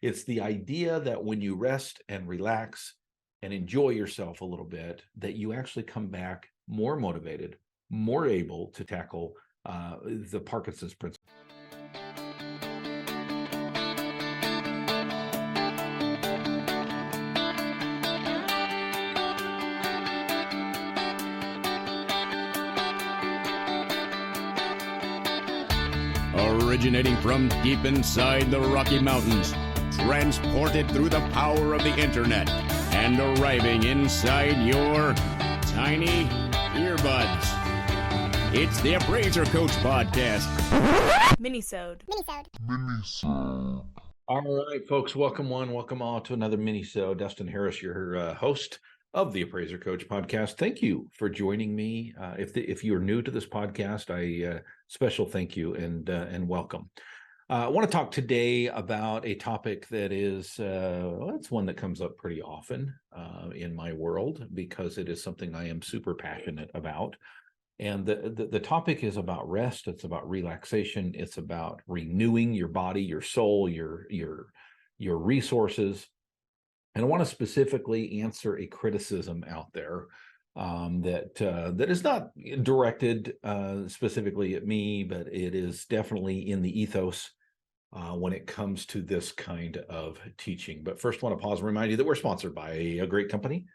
It's the idea that when you rest and relax and enjoy yourself a little bit, that you actually come back more motivated, more able to tackle the Parkinson's principle. Originating from deep inside the Rocky Mountains, transported through the power of the internet, and arriving inside your tiny earbuds. It's the Appraiser Coach Podcast. Minisode. All right, folks, welcome all to another minisode. Dustin Harris, your host of the Appraiser Coach Podcast. Thank you for joining me. If you're new to this podcast, I special thank you and welcome. I want to talk today about a topic that is it's one that comes up pretty often in my world because it is something I am super passionate about. And the topic is about rest. It's about relaxation. It's about renewing your body, your soul, your resources. And I want to specifically answer a criticism out there that is not directed specifically at me, but it is definitely in the ethos when it comes to this kind of teaching. But first, I want to pause and remind you that we're sponsored by a great company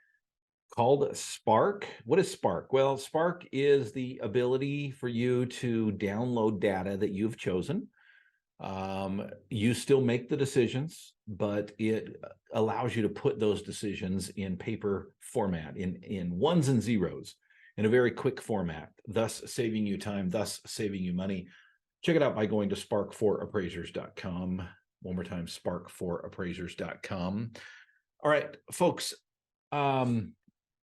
called Spark. What is Spark? Well, Spark is the ability for you to download data that you've chosen. You still make the decisions, but it allows you to put those decisions in paper format, in ones and zeros, in a very quick format, thus saving you time, thus saving you money. Check it out by going to spark4appraisers.com. One more time, spark4appraisers.com. All right, folks, welcome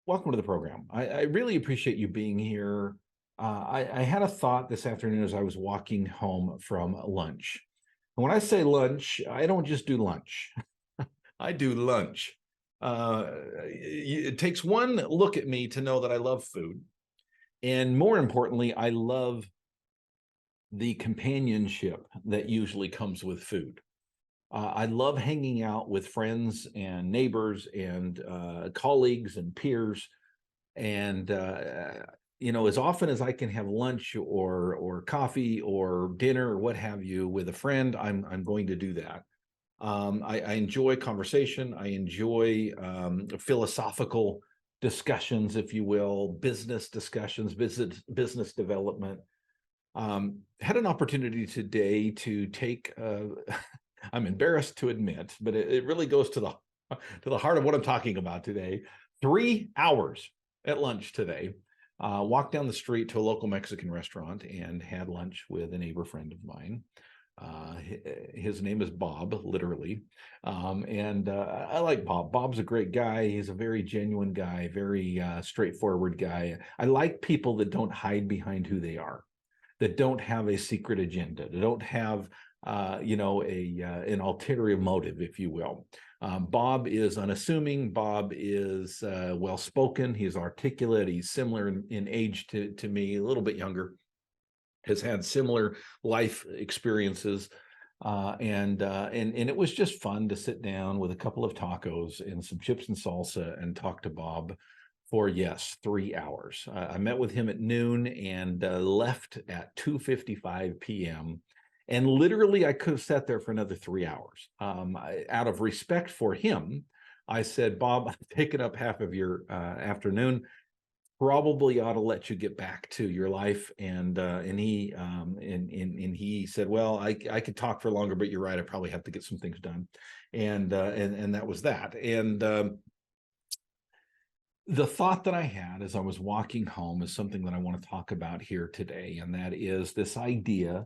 to the program. I really appreciate you being here. I had a thought this afternoon as I was walking home from lunch. And when I say lunch, I don't just do lunch. I do lunch. It takes one look at me to know that I love food. And more importantly, I love the companionship that usually comes with food. I love hanging out with friends and neighbors and colleagues and peers. And as often as I can have lunch or coffee or dinner or what have you with a friend, I'm going to do that. I enjoy conversation. I enjoy philosophical discussions, if you will, business discussions, business development. Had an opportunity today to take, I'm embarrassed to admit, but it really goes to the heart of what I'm talking about today. 3 hours at lunch today. Walked down the street to a local Mexican restaurant and had lunch with a neighbor friend of mine. His name is Bob, literally. I like Bob. Bob's a great guy. He's a very genuine guy, very straightforward guy. I like people that don't hide behind who they are, that don't have a secret agenda, that don't have an ulterior motive, if you will. Bob is unassuming. Bob is well-spoken. He's articulate. He's similar in age to me, a little bit younger, has had similar life experiences. And it was just fun to sit down with a couple of tacos and some chips and salsa and talk to Bob for, 3 hours. I met with him at noon and left at 2:55 p.m. And literally, I could have sat there for another 3 hours. Out of respect for him, I said, Bob, I've taken up half of your afternoon. Probably ought to let you get back to your life. And he said, well, I could talk for longer, but you're right. I probably have to get some things done. And that was that. And the thought that I had as I was walking home is something that I want to talk about here today. And that is this idea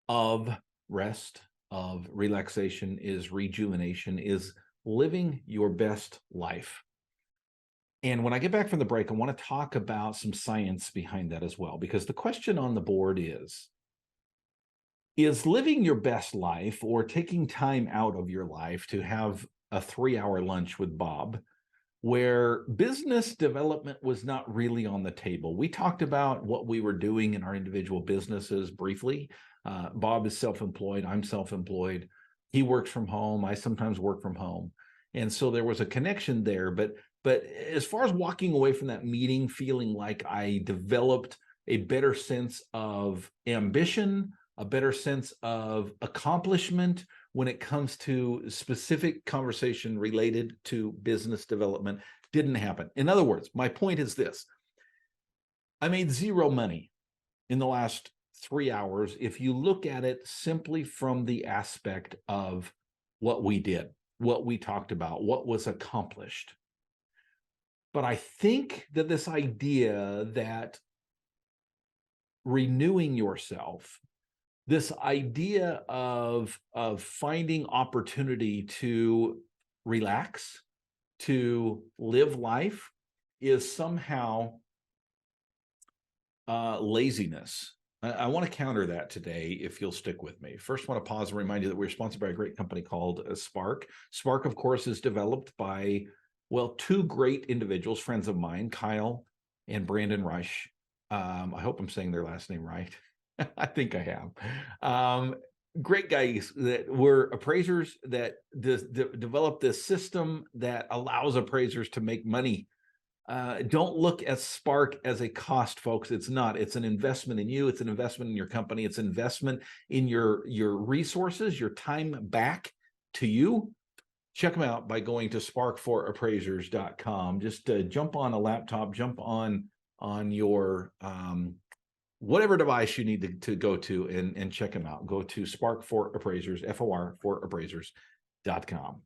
of rest, of relaxation, is rejuvenation, is living your best life. And when I get back from the break, I want to talk about some science behind that as well, because the question on the board is living your best life or taking time out of your life to have a 3-hour lunch with Bob, where business development was not really on the table. We talked about what we were doing in our individual businesses briefly. Bob is self-employed. I'm self-employed. He works from home. I sometimes work from home. And so there was a connection there. But as far as walking away from that meeting, feeling like I developed a better sense of ambition, a better sense of accomplishment when it comes to specific conversation related to business development, didn't happen. In other words, my point is this: I made zero money in the last 3 hours if you look at it simply from the aspect of what we did, what we talked about, what was accomplished. But I think that this idea that renewing yourself, this idea of finding opportunity to relax, to live life, is somehow laziness. I want to counter that today, if you'll stick with me. First, I want to pause and remind you that we're sponsored by a great company called Spark. Spark, of course, is developed by, well, two great individuals, friends of mine, Kyle and Brandon Rush. I hope I'm saying their last name right. I think I have. Great guys that were appraisers that developed this system that allows appraisers to make money. Don't look at Spark as a cost, folks. It's not. It's an investment in you. It's an investment in your company. It's an investment in your resources, your time back to you. Check them out by going to spark4appraisers.com. Just jump on a laptop, jump on your whatever device you need to go to and check them out. Go to spark4appraisers, FOR for appraisers.com.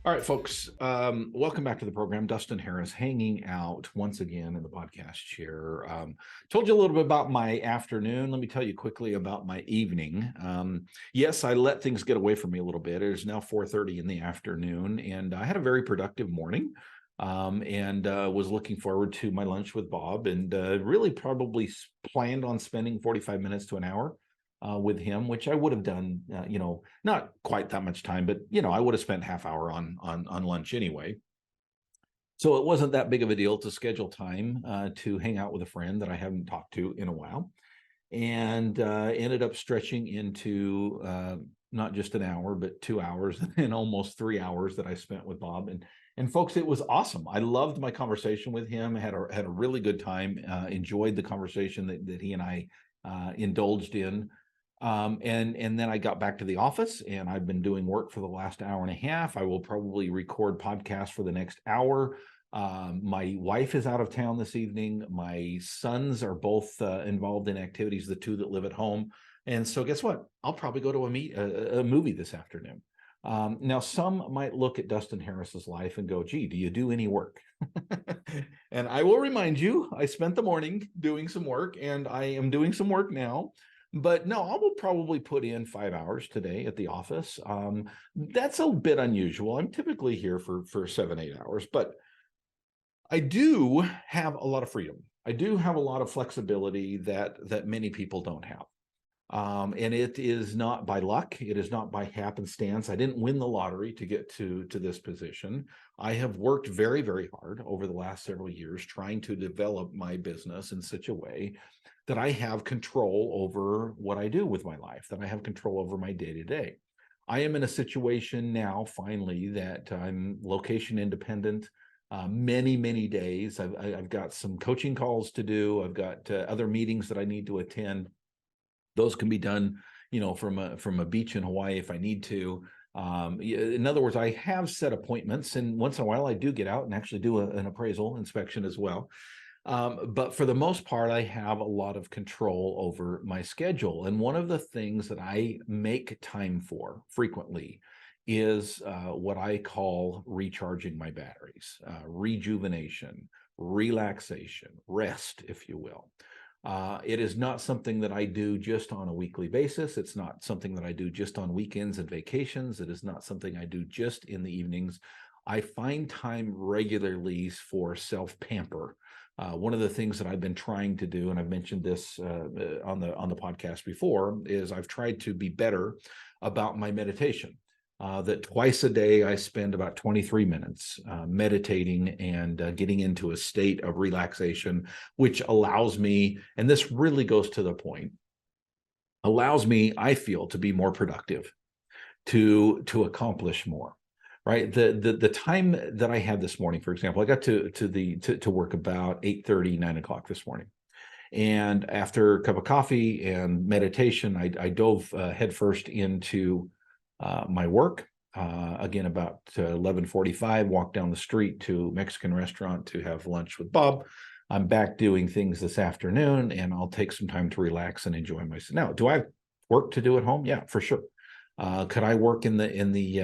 All right, folks, welcome back to the program. Dustin Harris hanging out once again in the podcast chair. Told you a little bit about my afternoon. Let me tell you quickly about my evening. Yes, I let things get away from me a little bit. It is now 4:30 in the afternoon, and I had a very productive morning and was looking forward to my lunch with Bob, and really probably planned on spending 45 minutes to an hour with him, which I would have done, not quite that much time, but, I would have spent half hour on lunch anyway. So it wasn't that big of a deal to schedule time to hang out with a friend that I haven't talked to in a while, and ended up stretching into not just an hour, but 2 hours and almost 3 hours that I spent with Bob. And folks, it was awesome. I loved my conversation with him. Had a really good time. Enjoyed the conversation that he and I indulged in. And then I got back to the office, and I've been doing work for the last hour and a half. I will probably record podcasts for the next hour. My wife is out of town this evening. My sons are both involved in activities, the two that live at home. And so guess what? I'll probably go to a movie this afternoon. Now, some might look at Dustin Harris's life and go, gee, do you do any work? And I will remind you, I spent the morning doing some work, and I am doing some work now. But no, I will probably put in 5 hours today at the office. That's a bit unusual. I'm typically here for 7-8 hours, but I do have a lot of freedom. I do have a lot of flexibility that many people don't have. And it is not by luck. It is not by happenstance. I didn't win the lottery to get to this position. I have worked very, very hard over the last several years trying to develop my business in such a way that I have control over what I do with my life, that I have control over my day-to-day. I am in a situation now, finally, that I'm location independent. Many, many days. I've got some coaching calls to do. I've got other meetings that I need to attend. Those can be done, from a beach in Hawaii if I need to. In other words, I have set appointments, and once in a while I do get out and actually do an appraisal inspection as well. But for the most part, I have a lot of control over my schedule. And one of the things that I make time for frequently is what I call recharging my batteries, rejuvenation, relaxation, rest, if you will. It is not something that I do just on a weekly basis. It's not something that I do just on weekends and vacations. It is not something I do just in the evenings. I find time regularly for self-pamper. One of the things that I've been trying to do, and I've mentioned this on the podcast before, is I've tried to be better about my meditation. that twice a day I spend about 23 minutes meditating and getting into a state of relaxation, which allows me, and this really goes to the point, allows me, I feel, to be more productive, to accomplish more. Right. The time that I had this morning, for example, I got to work about 8:30, 9 o'clock this morning. And after a cup of coffee and meditation, I dove headfirst into my work. Again, about 11:45, walked down the street to a Mexican restaurant to have lunch with Bob. I'm back doing things this afternoon, and I'll take some time to relax and enjoy myself. Now, do I have work to do at home? Yeah, for sure. Could I work in the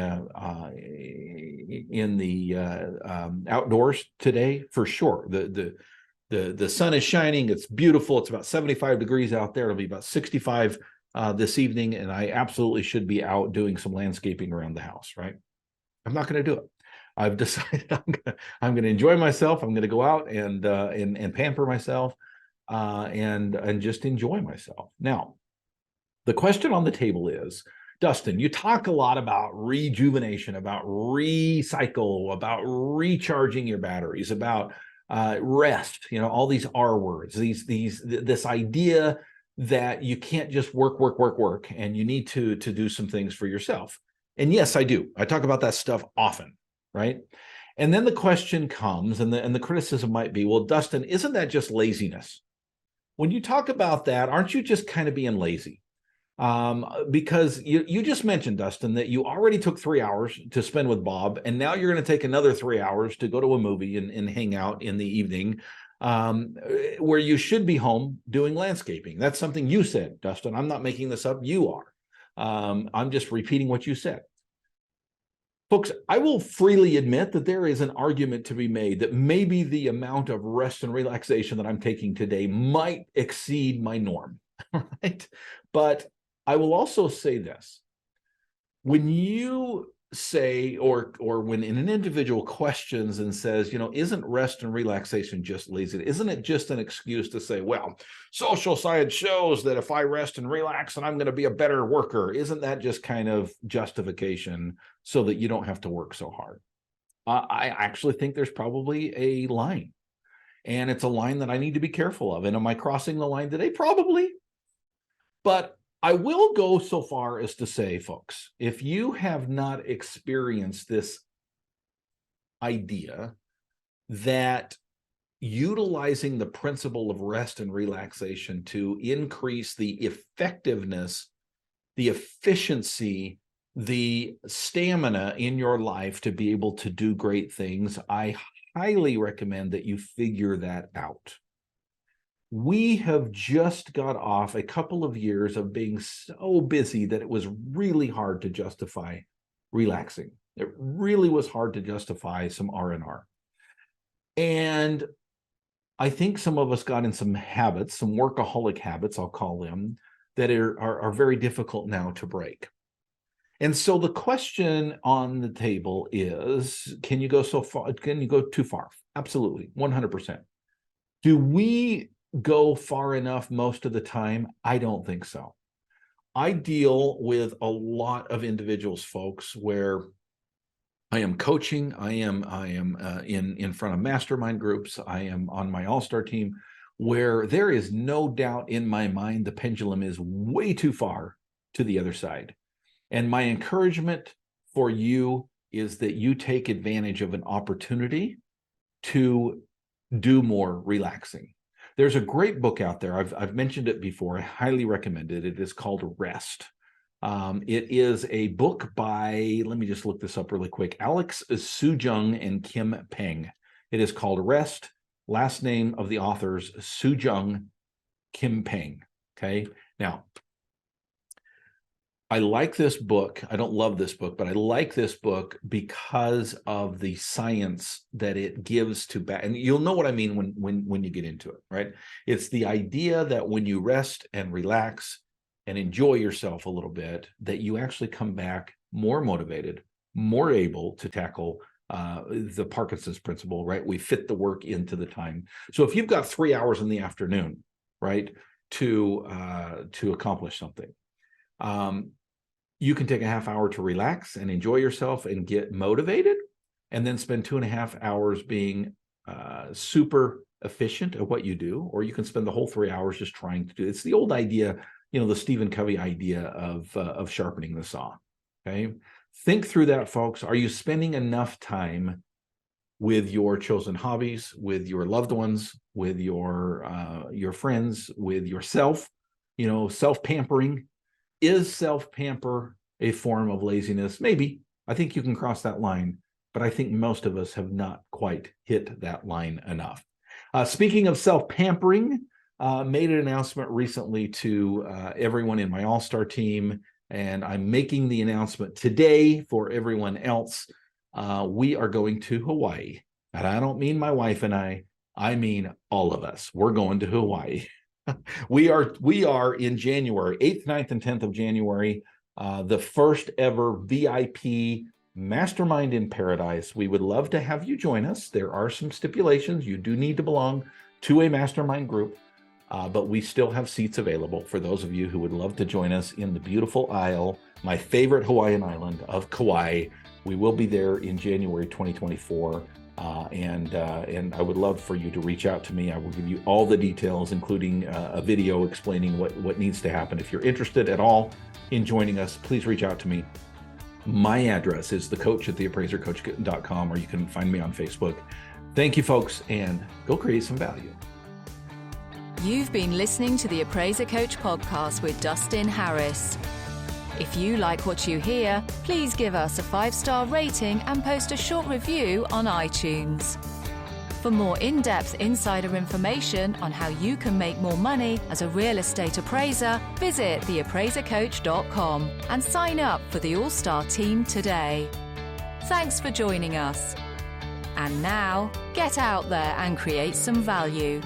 outdoors today? For sure. The sun is shining. It's beautiful. It's about 75 degrees out there. It'll be about 65 this evening, and I absolutely should be out doing some landscaping around the house. Right? I'm not going to do it. I've decided I'm going to enjoy myself. I'm going to go out and pamper myself and just enjoy myself. Now, the question on the table is, Dustin, you talk a lot about rejuvenation, about recycle, about recharging your batteries, about rest, all these R words, this idea that you can't just work, and you need to do some things for yourself. And yes, I do. I talk about that stuff often, right? And then the question comes, and the criticism might be, well, Dustin, isn't that just laziness? When you talk about that, aren't you just kind of being lazy? Because you just mentioned, Dustin, that you already took 3 hours to spend with Bob, and now you're going to take another 3 hours to go to a movie and hang out in the evening, where you should be home doing landscaping. That's something you said, Dustin. I'm not making this up. You are. I'm just repeating what you said. Folks, I will freely admit that there is an argument to be made that maybe the amount of rest and relaxation that I'm taking today might exceed my norm, right? But I will also say this. When you say, or when an individual questions and says, isn't rest and relaxation just lazy? Isn't it just an excuse to say, well, social science shows that if I rest and relax, then I'm going to be a better worker? Isn't that just kind of justification so that you don't have to work so hard? I actually think there's probably a line, and it's a line that I need to be careful of. And am I crossing the line today? Probably. But I will go so far as to say, folks, if you have not experienced this idea that utilizing the principle of rest and relaxation to increase the effectiveness, the efficiency, the stamina in your life to be able to do great things, I highly recommend that you figure that out. We have just got off a couple of years of being so busy that it was really hard to justify relaxing. It really was hard to justify some R&R. And I think some of us got in some habits, some workaholic habits, I'll call them, that are very difficult now to break. And so the question on the table is, can you go so far? Can you go too far? Absolutely, 100%. Do we go far enough most of the time? I don't think so. I deal with a lot of individuals, folks, where I am coaching, I am in front of mastermind groups, I am on my all-star team, where there is no doubt in my mind the pendulum is way too far to the other side. And my encouragement for you is that you take advantage of an opportunity to do more relaxing. There's a great book out there. I've mentioned it before. I highly recommend it. It is called Rest. It is a book by, let me just look this up really quick, Alex Sujung and Kim Peng. It is called Rest. Last name of the authors, Sujung, Kim Peng. Okay. Now, I like this book. I don't love this book, but I like this book because of the science that it gives to back. And you'll know what I mean when you get into it, right? It's the idea that when you rest and relax and enjoy yourself a little bit, that you actually come back more motivated, more able to tackle the Parkinson's principle, right? We fit the work into the time. So if you've got 3 hours in the afternoon, right, to accomplish something, you can take a half hour to relax and enjoy yourself and get motivated, and then spend 2.5 hours being super efficient at what you do, or you can spend the whole 3 hours just trying to do. It's the old idea, the Stephen Covey idea of sharpening the saw. Okay, think through that, folks. Are you spending enough time with your chosen hobbies, with your loved ones, with your friends, with yourself? Self-pampering. Is self-pamper a form of laziness? Maybe. I think you can cross that line, but I think most of us have not quite hit that line enough. Speaking of self-pampering, made an announcement recently to everyone in my all-star team, and I'm making the announcement today for everyone else. We are going to Hawaii. And I don't mean my wife and I mean all of us. We're going to Hawaii. We are in January, 8th, 9th, and 10th of January, the first ever VIP Mastermind in Paradise. We would love to have you join us. There are some stipulations. You do need to belong to a mastermind group, but we still have seats available for those of you who would love to join us in the beautiful isle, my favorite Hawaiian island of Kauai. We will be there in January 2024. And I would love for you to reach out to me. I will give you all the details, including a video explaining what needs to happen. If you're interested at all in joining us, please reach out to me. My address is thecoach@theappraisercoach.com, or you can find me on Facebook. Thank you, folks, and go create some value. You've been listening to the Appraiser Coach podcast with Dustin Harris. If you like what you hear, please give us a 5-star rating and post a short review on iTunes. For more in-depth insider information on how you can make more money as a real estate appraiser, visit theappraisercoach.com and sign up for the All-Star team today. Thanks for joining us. And now, get out there and create some value.